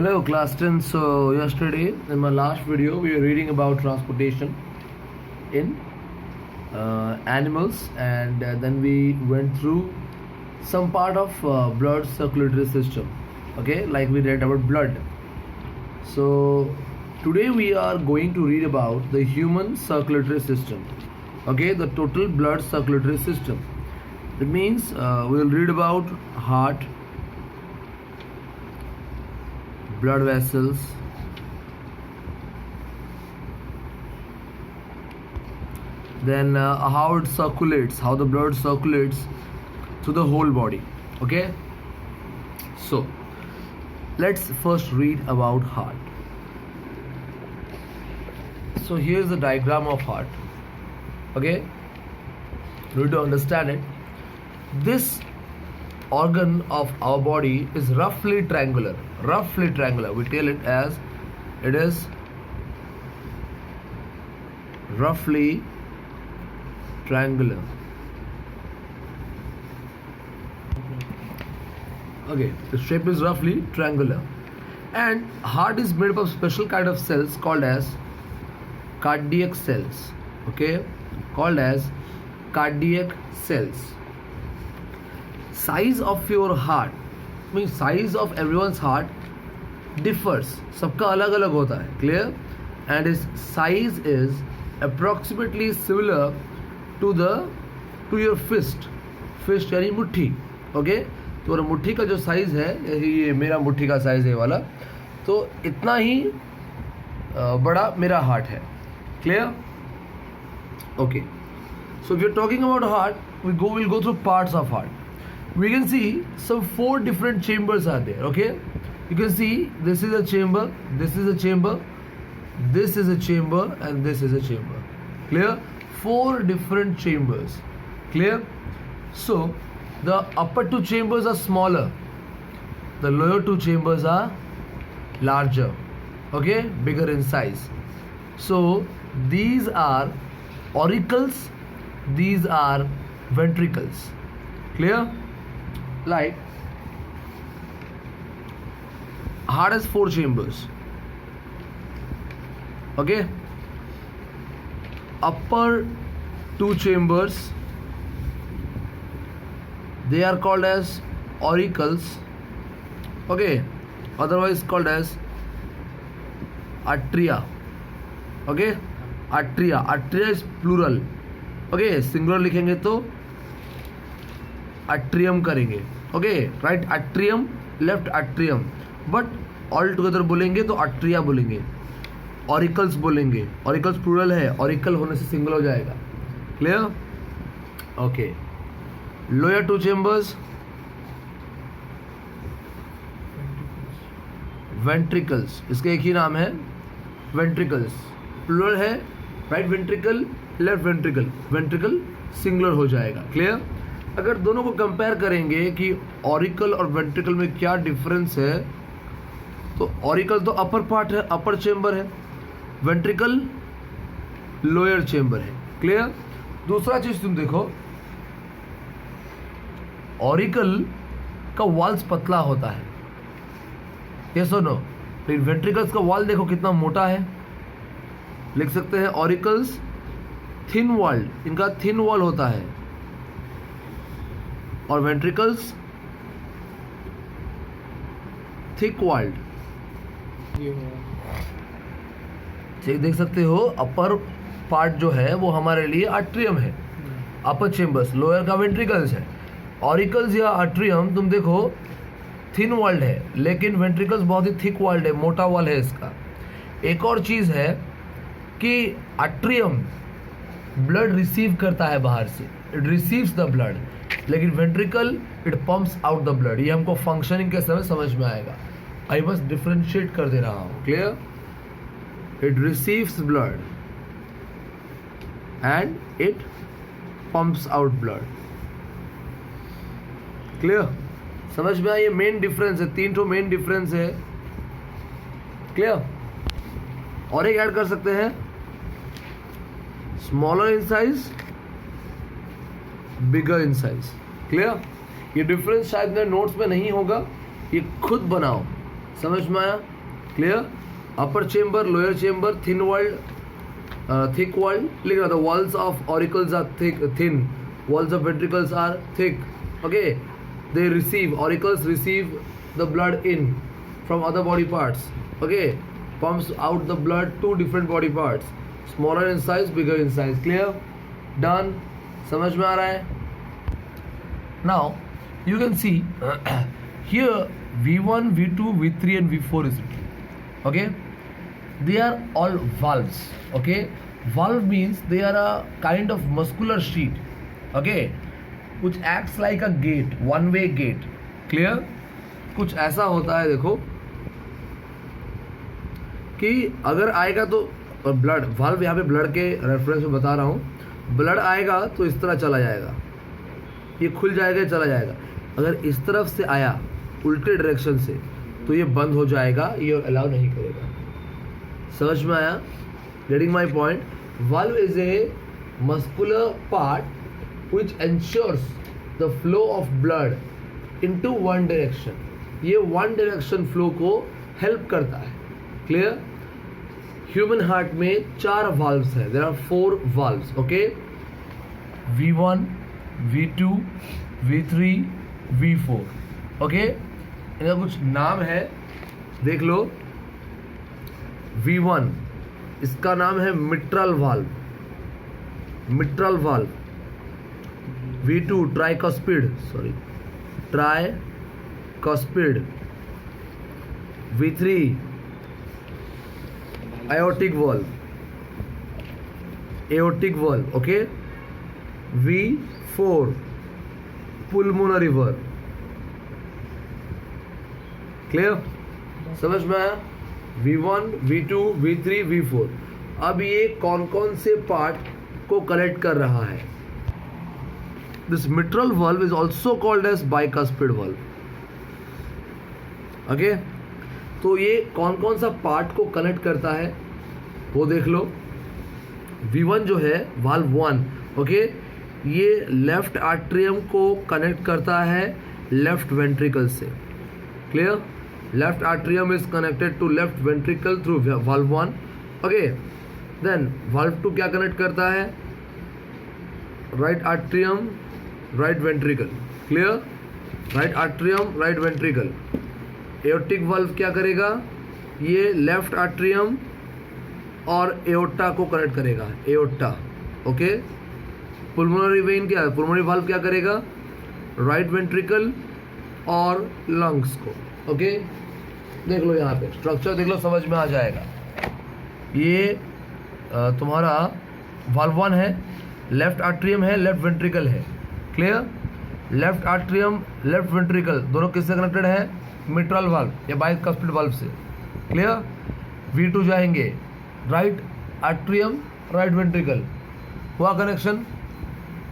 Hello class 10. So yesterday in my last video we were reading about transportation in animals, and then we went through some part of blood circulatory system. Okay, like we read about blood. So today we are going to read about the human circulatory system. Okay, the total blood circulatory system. It means we will read about heart, blood vessels, then how it circulates, how the blood circulates through the whole body. Okay, so let's first read about heart. So here's the diagram of heart. Okay, you need to understand it. This organ of our body is roughly triangular. We tell it as it is roughly triangular. Okay, the shape is roughly triangular, and heart is made up of special kind of cells called as cardiac cells. Okay, called as cardiac cells. Size of your heart means size of everyone's heart differs. सबका अलग अलग होता है, clear? And its size is approximately similar to your fist यानी मुट्ठी. Okay, तो मुट्ठी का जो साइज है, ये मेरा मुट्ठी का साइज है वाला, तो इतना ही बड़ा मेरा हार्ट है. Clear? Okay, so if you're talking about heart, we'll go through parts of heart. We can see some 4 different chambers are there. Okay, you can see this is a chamber, this is a chamber, this is a chamber, and this is a chamber. Clear? 4 different chambers. Clear? So the upper 2 chambers are smaller, the lower 2 chambers are larger. Okay, bigger in size. So these are auricles, these are ventricles. Clear? Like heart has 4 chambers. Okay, upper 2 chambers, they are called as auricles. Okay, otherwise called as atria. Okay, atria is plural. Okay, singular लिखेंगे तो atrium करेंगे. Okay, right atrium, left atrium, but all together बोलेंगे तो atria बोलेंगे. Auricles बोलेंगे, auricles plural है, auricle होने से सिंगल हो जाएगा. Clear? Okay, lower 2 chambers ventricles, इसके एक ही नाम है वेंट्रिकल्स. प्लूरल है, right ventricle, left ventricle, ventricle singular हो जाएगा. क्लियर? अगर दोनों को कंपेयर करेंगे कि ऑरिकल और वेंट्रिकल में क्या डिफरेंस है, तो ऑरिकल तो अपर पार्ट है, अपर चेंबर है, वेंट्रिकल लोअर चेंबर है. क्लियर? दूसरा चीज तुम देखो, ऑरिकल का वॉल्स पतला होता है, ये सुनो, लेकिन वेंट्रिकल्स का वॉल देखो कितना मोटा है. लिख सकते हैं ऑरिकल्स थिन वॉल्ड, इनका थिन वॉल होता है, और वेंट्रिकल्स थिक वॉल्ड. देख सकते हो, अपर पार्ट जो है वो हमारे लिए आट्रियम है, अपर चेंबर्स, लोअर का वेंट्रिकल्स है. ऑरिकल्स या आट्रियम तुम देखो थिन वॉल्ड है, लेकिन वेंट्रिकल्स बहुत ही थिक वॉल्ड है, मोटा वॉल है इसका. एक और चीज है कि आट्रियम ब्लड रिसीव करता है बाहर से, इट रिसीव्स द ब्लड, लेकिन ventricle it pumps out the blood. ये हमको फंक्शनिंग के समय समझ में आएगा. आई बस डिफरेंशिएट कर दे रहा हूं. Clear? It receives blood and it pumps out blood. Clear? समझ में आया? ये मेन डिफरेंस है, 3 मेन डिफरेंस है. क्लियर? और एक ऐड कर सकते हैं, smaller in size, bigger in size. Clear? ये डिफरेंस शायद मेरे नोट्स में नहीं होगा, ये खुद बनाओ, समझ में आया? Clear? Upper chamber, lower chamber, thin walled, thick walled, लिख रहा था, walls of auricles are thin, walls of ventricles are thick. Okay, they receive, auricles receive the blood in from other body parts. Okay, pumps out the blood to different body parts, smaller in size, bigger in size. Clear? Done? समझ में आ रहा है? Now you can see here V1, V2, V3 and V4 is written. Okay, they are all valves. Okay, valve means they are a kind of muscular sheet, okay, which acts like a gate, one way gate. Clear? कुछ ऐसा होता है, देखो कि अगर आएगा तो blood, valve यहाँ पे ब्लड के रेफरेंस में बता रहा हूँ, ब्लड आएगा तो इस तरह चला जाएगा, ये खुल जाएगा, चला जाएगा. अगर इस तरफ से आया उल्टे डायरेक्शन से तो ये बंद हो जाएगा, ये अलाउ नहीं करेगा. समझ में आया? Getting my point? Valve is a muscular part which ensures the flow of blood into one direction. ये one direction flow को help करता है. Clear? Human heart में 4 valves है. There are 4 valves. Okay? V1, V2, V3, V4. Okay? इनका कुछ नाम है, देख लो. V1 इसका नाम है mitral valve, mitral valve. V2 tricuspid, sorry tricuspid. V3 aortic valve, aortic valve. Okay. V4 pulmonary valve. Clear? समझ में आया? V1, V2, V3, V4. अब ये कौन कौन से पार्ट को कलेक्ट कर रहा है? This mitral valve is also called as bicuspid valve. Okay, तो ये कौन कौन सा पार्ट को कनेक्ट करता है वो देख लो. V1 जो है वाल्व 1, ओके, ये लेफ्ट आर्ट्रियम को कनेक्ट करता है लेफ्ट वेंट्रिकल से. Clear? Left atrium is connected to left ventricle through valve 1. Okay, then valve 2 क्या कनेक्ट करता है? Right atrium, right ventricle. Clear? Right atrium, right ventricle. Aortic valve क्या करेगा? ये लेफ्ट atrium और aorta को कनेक्ट करेगा, aorta. Okay? Pulmonary vein क्या है? Pulmonary valve क्या करेगा? Right ventricle और lungs को. ओके, देख लो यहाँ पे स्ट्रक्चर देख लो, समझ में आ जाएगा. ये तुम्हारा वाल्व 1 है, लेफ्ट आर्ट्रियम है, लेफ्ट वेंट्रिकल है. Clear? Left atrium, left ventricle दोनों किससे कनेक्टेड है? मिट्रल वाल्व या बाइकस्पिड वाल्व से. क्लियर? V2 जाएंगे, राइट आर्ट्रियम, राइट वेंट्रिकल, हुआ कनेक्शन.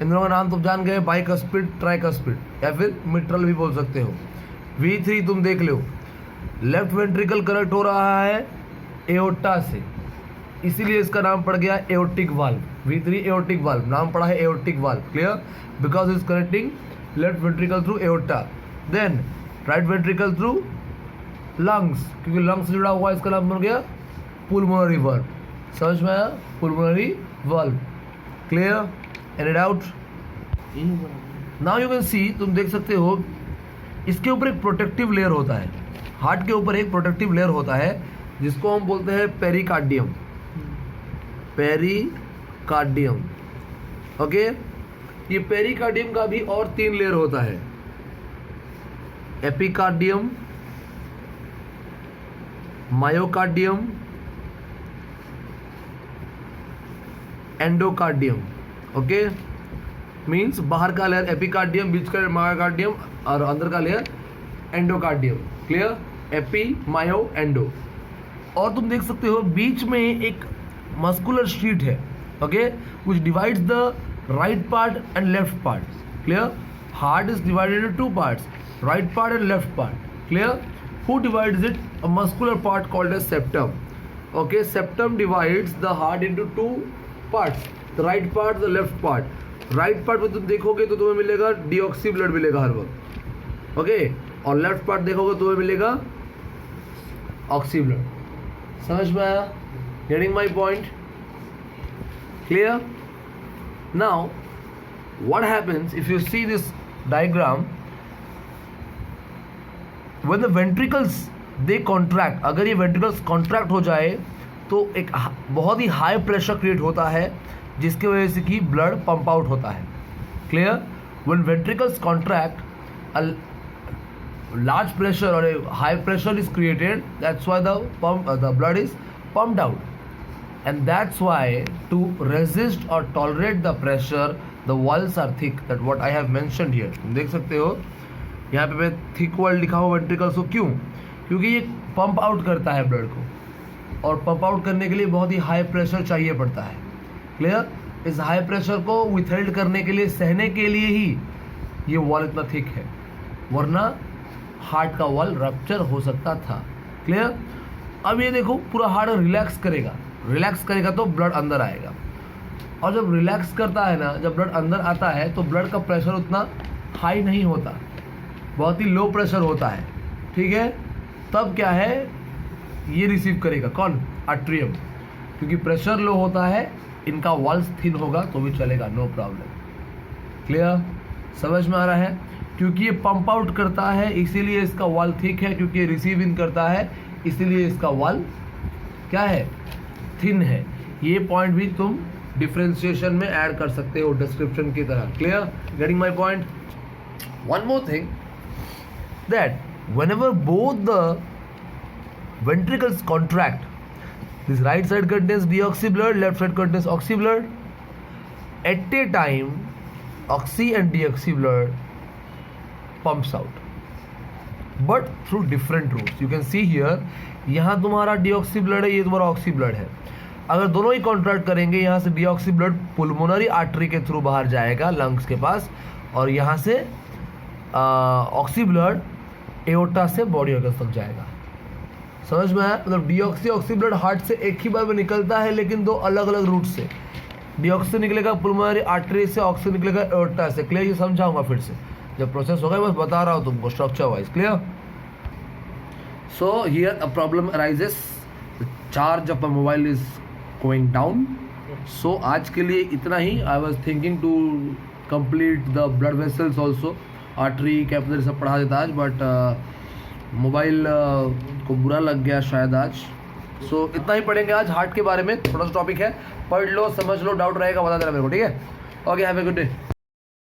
इन दोनों का नाम तुम जान गए, बाइकस्पिड, ट्राइकस्पिड या फिर मिट्रल भी बोल सकते हो. V3 तुम देख लो, लेफ्ट वेंट्रिकल कनेक्ट हो रहा है एओर्टा से, इसीलिए इसका नाम पड़ गया aortic valve. V3 aortic valve, नाम पड़ा है aortic valve. Clear? Because is connecting left ventricle through aorta. Then right ventricle through lungs, क्योंकि लंग्स से जुड़ा हुआ इसका नाम बन गया पुल्मोनरी वाल्व. समझ में आया? Pulmonary valve. Clear? Any doubt? Now you can see, तुम देख सकते हो इसके ऊपर एक प्रोटेक्टिव लेयर होता है. हार्ट के ऊपर एक प्रोटेक्टिव लेयर होता है जिसको हम बोलते हैं पेरिकार्डियम. पेरिकार्डियम. ओके, ये पेरिकार्डियम का भी और 3 लेयर होता है. Epicardium, myocardium, endocardium. Okay, means बाहर का लेयर एपिकार्डियम, बीच का मायोकार्डियम और अंदर का layer endocardium. Clear? Epi, myo, endo. और तुम देख सकते हो बीच में एक मस्कुलर शीट है, okay, which divides the right part and left part. Clear? Heart is divided into 2 parts, right part and left part. Clear? Who divides it? A muscular part called as septum. Okay, septum divides the heart into 2 parts, the right part, the left part. Right part में तुम देखोगे तो तुम्हें मिलेगा deoxy blood मिलेगा हर वक्त. Okay, और left part देखोगे तो तुम्हें मिलेगा ऑक्सी ब्लड. समझ में आया? Getting my point? Clear? Now what happens if you see this diagram, when the ventricles they contract, अगर ये ventricles contract हो जाए तो एक बहुत ही हाई प्रेशर क्रिएट होता है जिसकी वजह से कि ब्लड पंप आउट होता है. Clear? when ventricles contract, a large pressure or a high pressure is created, that's why the blood is pumped out, and that's why to resist or tolerate the pressure the walls are thick, that what I have mentioned here. तुम देख सकते हो यहाँ पे मैं thick wall लिखा हुआ ventricles को. क्यों? क्योंकि ये पंप आउट करता है ब्लड को, और पंप आउट करने के लिए बहुत ही हाई प्रेशर चाहिए पड़ता है. क्लियर? इस हाई प्रेशर को विथहेल्ड करने के लिए, सहने के लिए ही ये वॉल इतना थिक है, वरना हार्ट का वॉल रप्चर हो सकता था. क्लियर? अब ये देखो पूरा हार्ट रिलैक्स करेगा तो ब्लड अंदर आएगा, और जब रिलैक्स करता है ना, जब ब्लड अंदर आता है तो ब्लड का प्रेशर उतना हाई नहीं होता, बहुत ही लो प्रेशर होता है. ठीक है? तब क्या है, ये रिसीव करेगा कौन? आर्टरियम. क्योंकि प्रेशर लो होता है, इनका वॉल्स थिन होगा तो भी चलेगा, नो प्रॉब्लम. क्लियर? समझ में आ रहा है? क्योंकि ये पंप आउट करता है इसीलिए इसका वॉल थिक है, क्योंकि ये रिसीव इन करता है इसीलिए इसका वॉल क्या है? थिन है. ये पॉइंट भी तुम डिफ्रेंशिएशन में ऐड कर सकते हो डिस्क्रिप्शन की तरह. Clear? Getting my point? One more thing, that whenever both the ventricles contract, this right side contains deoxy blood, left side contains oxy blood. At a time, oxy and deoxy blood pumps out, but through different routes. You can see here, यहाँ तुम्हारा deoxy blood है, ये तुम्हारा oxy blood है. अगर दोनों ही contract करेंगे, यहाँ से डिऑक्सी ब्लड पुल्मोनरी आर्टरी के थ्रू बाहर जाएगा लंग्स के पास, और यहाँ से ऑक्सी ब्लड एओर्टा से बॉडी ऑर्गन्स तक जाएगा. समझ में आया? मतलब डिऑक्सी ऑक्सी ब्लड हार्ट से एक ही बार में निकलता है, लेकिन दो अलग अलग रूट से. डिऑक्सी निकलेगा पुल्मोनरी आर्टरी से, ऑक्सी निकलेगा एओर्टा से. क्लियर? ये समझाऊंगा फिर से जब प्रोसेस होगा, बस बता रहा हूँ तुमको structure wise. Clear? So here a problem arises, charge of a mobile is going down. So आज के लिए इतना ही. I was thinking to complete the blood vessels also, artery, capillary सब पढ़ा देता आज, but मोबाइल को बुरा लग गया शायद आज. So इतना ही पढ़ेंगे आज हार्ट के बारे में. थोड़ा सा टॉपिक है, पढ़ लो, समझ लो, डाउट रहेगा बता देना मेरे को. ठीक है? Okay, have a good day.